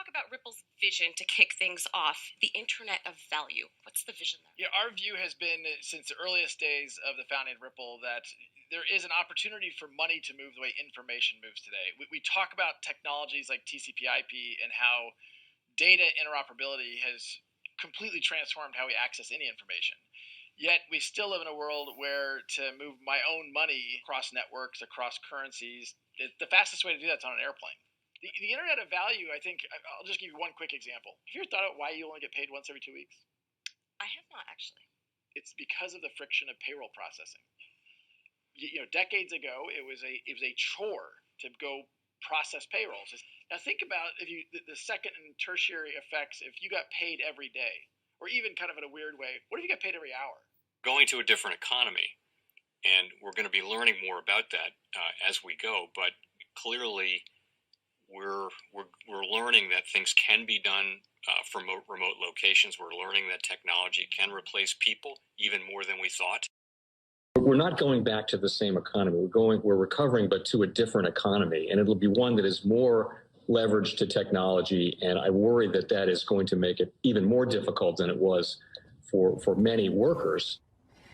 about Ripple's vision to kick things off, the Internet of Value. What's the vision there? Yeah, our view has been since the earliest days of the founding of Ripple that there is an opportunity for money to move the way information moves today. We talk about technologies like TCP/IP and how data interoperability has completely transformed how we access any information. Yet we still live in a world where to move my own money across networks, across currencies, the fastest way to do that's on an airplane. The Internet of Value, I think, I'll just give you one quick example. Have you ever thought about why you only get paid once every 2 weeks? I have not, actually. It's because of the friction of payroll processing. Decades ago, it was a chore to go process payrolls. Now think about the second and tertiary effects if you got paid every day, or even kind of in a weird way, what if you got paid every hour? Going to a different economy, and we're going to be learning more about that as we go. But clearly, we're learning that things can be done from remote locations. We're learning that technology can replace people even more than we thought. We're not going back to the same economy. We're recovering, but to a different economy, and it'll be one that is more leveraged to technology. And I worry that is going to make it even more difficult than it was for many workers.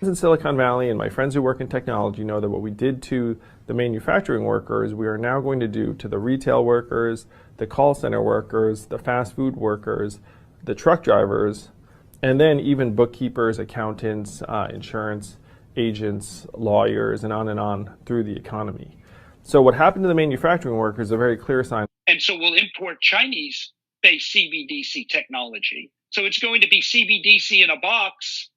In Silicon Valley, and my friends who work in technology know that what we did to the manufacturing workers, we are now going to do to the retail workers, the call center workers, the fast food workers, the truck drivers, and then even bookkeepers, accountants, insurance agents, lawyers, and on through the economy. So what happened to the manufacturing workers is a very clear sign. And so we'll import Chinese-based CBDC technology. So it's going to be CBDC in a box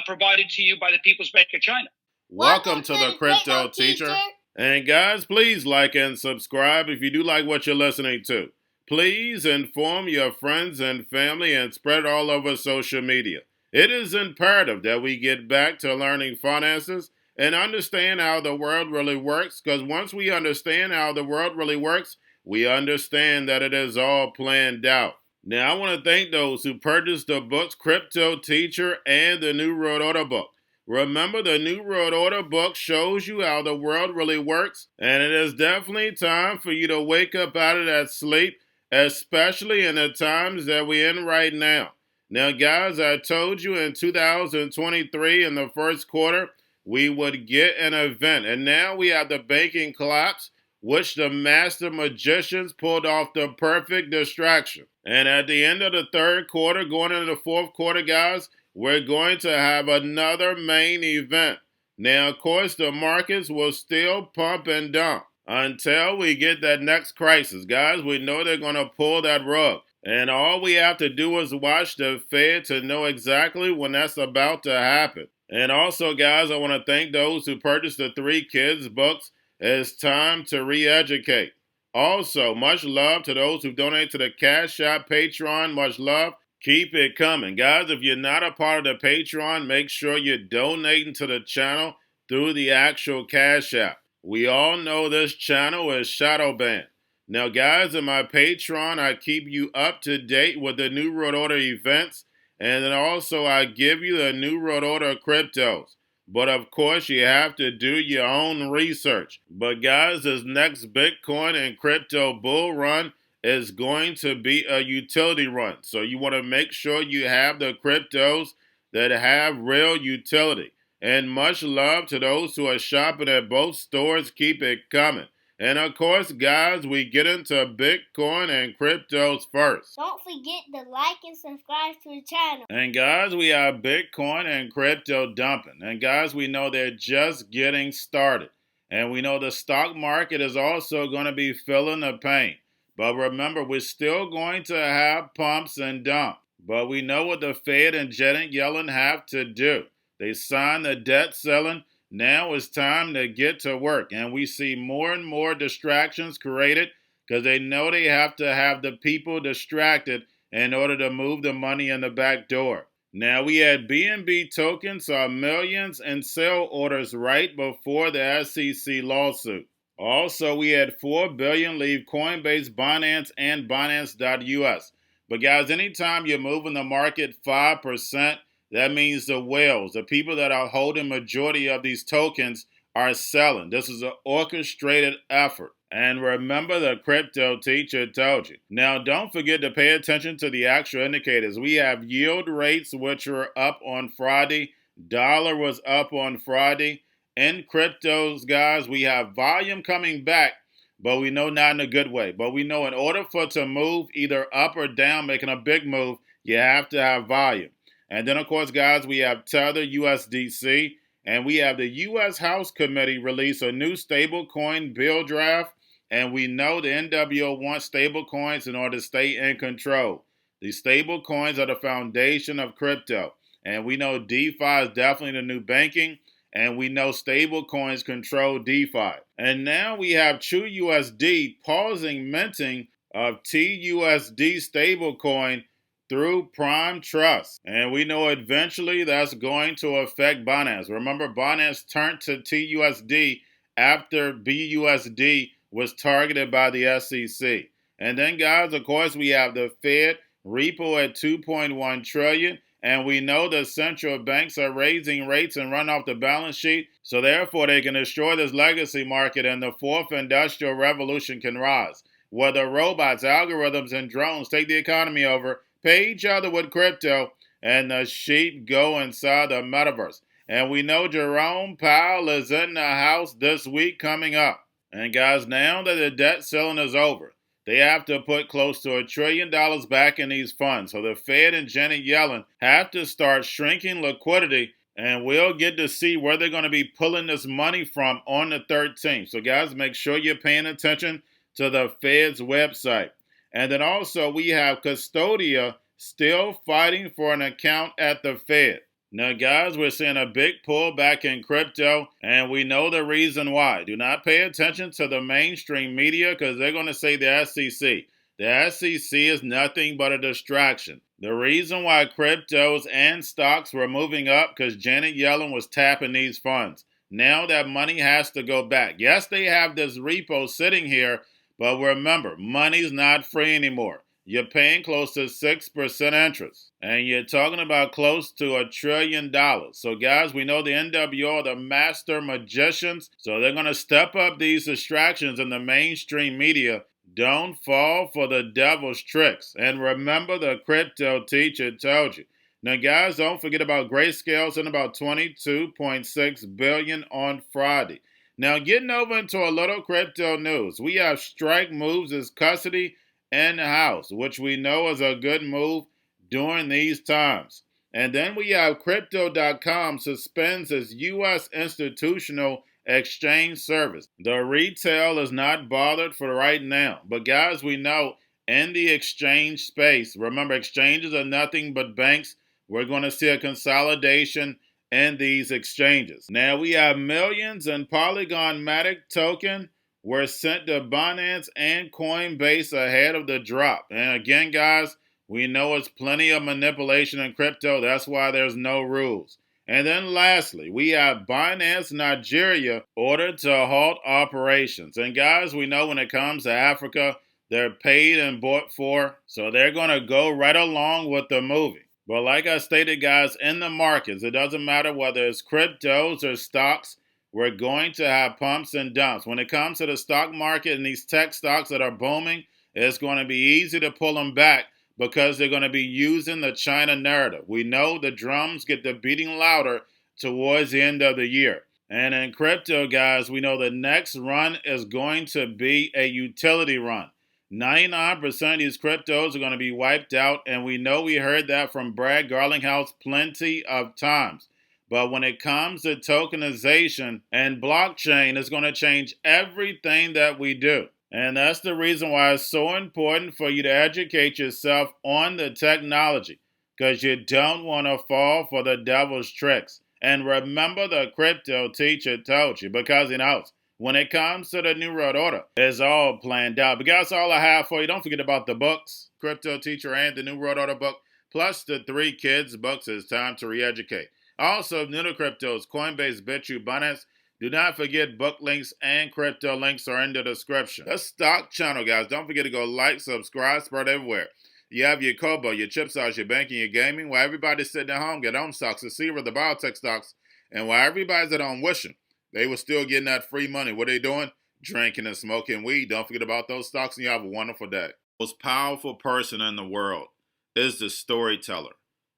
provided to you by the People's Bank of China. Welcome to the Crypto Teacher. And guys, please like and subscribe if you do like what you're listening to. Please inform your friends and family and spread it all over social media. It is imperative that we get back to learning finances and understand how the world really works, because once we understand how the world really works, we understand that it is all planned out. Now, I want to thank those who purchased the books Cryptoteacher and the New World Order book. Remember, the New World Order book shows you how the world really works, and it is definitely time for you to wake up out of that sleep, especially in the times that we're in right now. Now, guys, I told you in 2023 in the first quarter, we would get an event. And now we have the banking collapse, which the master magicians pulled off the perfect distraction. And at the end of the third quarter, going into the fourth quarter, guys, we're going to have another main event. Now, of course, the markets will still pump and dump until we get that next crisis. Guys, we know they're going to pull that rug. And all we have to do is watch the Fed to know exactly when that's about to happen. And also, guys, I want to thank those who purchased the 3 Kids books. It's time to re-educate. Also, much love to those who donate to the Cash App, Patreon. Much love. Keep it coming. Guys, if you're not a part of the Patreon, make sure you're donating to the channel through the actual Cash App. We all know this channel is shadow banned. Now, guys, in my Patreon, I keep you up to date with the New World Order events, and then also I give you the New World Order cryptos. But, of course, you have to do your own research. But, guys, this next Bitcoin and crypto bull run is going to be a utility run. So you want to make sure you have the cryptos that have real utility. And much love to those who are shopping at both stores. Keep it coming. And of course, guys, we get into Bitcoin and cryptos first. Don't forget to like and subscribe to the channel. And guys, we have Bitcoin and crypto dumping. And guys, we know they're just getting started. And we know the stock market is also going to be feeling the pain. But remember, we're still going to have pumps and dumps. But we know what the Fed and Janet Yellen have to do. They signed the debt ceiling. Now it's time to get to work, and we see more and more distractions created because they know they have to have the people distracted in order to move the money in the back door. Now we had BNB tokens saw millions in sale orders right before the SEC lawsuit. Also, we had 4 billion leave Coinbase, Binance, and Binance.us. But guys, anytime you're moving the market 5%, that means the whales, the people that are holding majority of these tokens, are selling. This is an orchestrated effort. And remember, the crypto teacher told you. Now, don't forget to pay attention to the actual indicators. We have yield rates, which were up on Friday. Dollar was up on Friday. In cryptos, guys, we have volume coming back, but we know not in a good way. But we know in order for it to move either up or down, making a big move, you have to have volume. And then, of course, guys, we have Tether USDC, and we have the U.S. House Committee release a new stablecoin bill draft. And we know the NWO wants stable coins in order to stay in control. These stable coins are the foundation of crypto. And we know DeFi is definitely the new banking. And we know stable coins control DeFi. And now we have TrueUSD pausing minting of TUSD stablecoin through Prime Trust. And we know eventually that's going to affect Binance. Remember, Binance turned to TUSD after BUSD was targeted by the SEC. And then, guys, of course, we have the Fed repo at $2.1 trillion. And we know the central banks are raising rates and run off the balance sheet. So therefore, they can destroy this legacy market and the fourth industrial revolution can rise. Whether robots, algorithms, and drones take the economy over, pay each other with crypto, and the sheep go inside the metaverse. And we know Jerome Powell is in the house this week coming up. And guys, now that the debt ceiling is over, they have to put close to $1 trillion back in these funds. So the Fed and Janet Yellen have to start shrinking liquidity, and we'll get to see where they're going to be pulling this money from on the 13th. So guys, make sure you're paying attention to the Fed's website. And then also we have Custodia still fighting for an account at the Fed. Now, guys, we're seeing a big pullback in crypto, and we know the reason why. Do not pay attention to the mainstream media because they're going to say the SEC. The SEC is nothing but a distraction. The reason why cryptos and stocks were moving up because Janet Yellen was tapping these funds. Now that money has to go back. Yes, they have this repo sitting here, but remember, money's not free anymore. You're paying close to 6% interest. And you're talking about close to $1 trillion. So guys, we know the NWO are the master magicians. So they're going to step up these distractions in the mainstream media. Don't fall for the devil's tricks. And remember, the crypto teacher told you. Now guys, don't forget about Grayscale's in about $22.6 billion on Friday. Now getting over into a little crypto news. We have Strike moves its custody in-house, which we know is a good move during these times. And then we have Crypto.com suspends its U.S. institutional exchange service. The retail is not bothered for right now. But guys, we know in the exchange space, remember, exchanges are nothing but banks. We're going to see a consolidation in these exchanges. Now we have millions in Polygon Matic token were sent to Binance and Coinbase ahead of the drop. And again, guys, we know it's plenty of manipulation in crypto. That's why there's no rules. And then lastly, we have Binance Nigeria ordered to halt operations. And guys, we know when it comes to Africa, they're paid and bought for. So they're going to go right along with the movie. But like I stated, guys, in the markets, it doesn't matter whether it's cryptos or stocks. We're going to have pumps and dumps. When it comes to the stock market and these tech stocks that are booming, it's going to be easy to pull them back because they're going to be using the China narrative. We know the drums get the beating louder towards the end of the year. And in crypto, guys, we know the next run is going to be a utility run. 99% of these cryptos are going to be wiped out, and we know we heard that from Brad Garlinghouse plenty of times. But when it comes to tokenization and blockchain, it's going to change everything that we do. And that's the reason why it's so important for you to educate yourself on the technology, because you don't want to fall for the devil's tricks. And remember, the crypto teacher told you, because he knows when it comes to the New World Order, it's all planned out. But that's all I have for you. Don't forget about the books, Crypto Teacher and the New World Order book, plus the 3 kids books. It's time to re-educate. Also, new to cryptos, Coinbase, Bitrue, Binance. Do not forget book links and crypto links are in the description. The stock channel, guys. Don't forget to go like, subscribe, spread everywhere. You have your Kobo, your chip stocks, your banking, your gaming. While everybody's sitting at home, get home stocks, the Seaver, the biotech stocks. And while everybody's at home wishing they were still getting that free money, what are they doing? drinking and smoking weed. Don't forget about those stocks, and you have a wonderful day. The most powerful person in the world is the storyteller.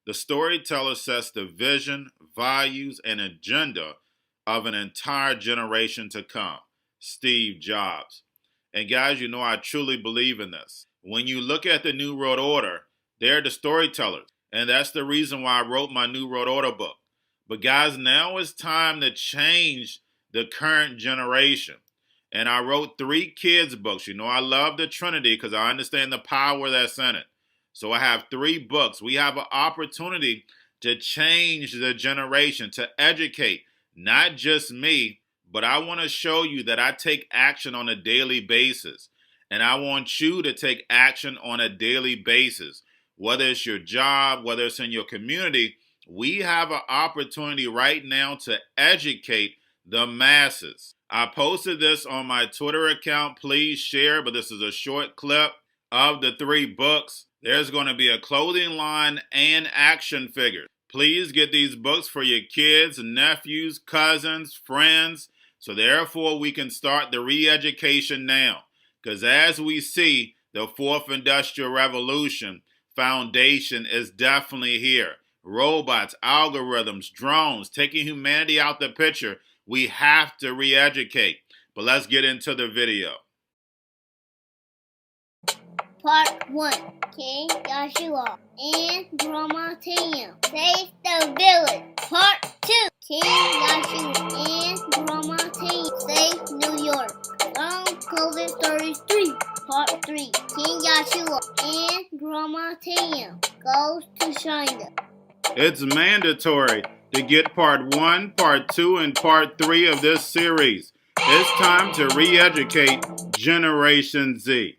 The storyteller sets the vision, values, and agenda of an entire generation to come. Steve Jobs. And guys, you know I truly believe in this. When you look at the New World Order, they're the storytellers. And that's the reason why I wrote my New World Order book. But guys, now it's time to change the current generation. And I wrote 3 kids books. You know I love the Trinity because I understand the power that's in it. So I have 3 books. We have an opportunity to change the generation, to educate, not just me, but I want to show you that I take action on a daily basis. And I want you to take action on a daily basis. Whether it's your job, whether it's in your community, we have an opportunity right now to educate the masses. I posted this on my Twitter account. Please share, but this is a short clip of the 3 books. There's going to be a clothing line and action figures. Please get these books for your kids, nephews, cousins, friends, so therefore we can start the re-education now. Because as we see, the 4th Industrial Revolution foundation is definitely here. Robots, algorithms, drones, taking humanity out the picture. We have to re-educate. But let's get into the video. Part 1. King Joshua and Grandma Tam save the village. Part 2. King Joshua and Grandma Tam save New York from COVID-33. Part 3. King Joshua and Grandma Tam goes to China. It's mandatory to get part 1, part 2, and part 3 of this series. It's time to re-educate Generation Z.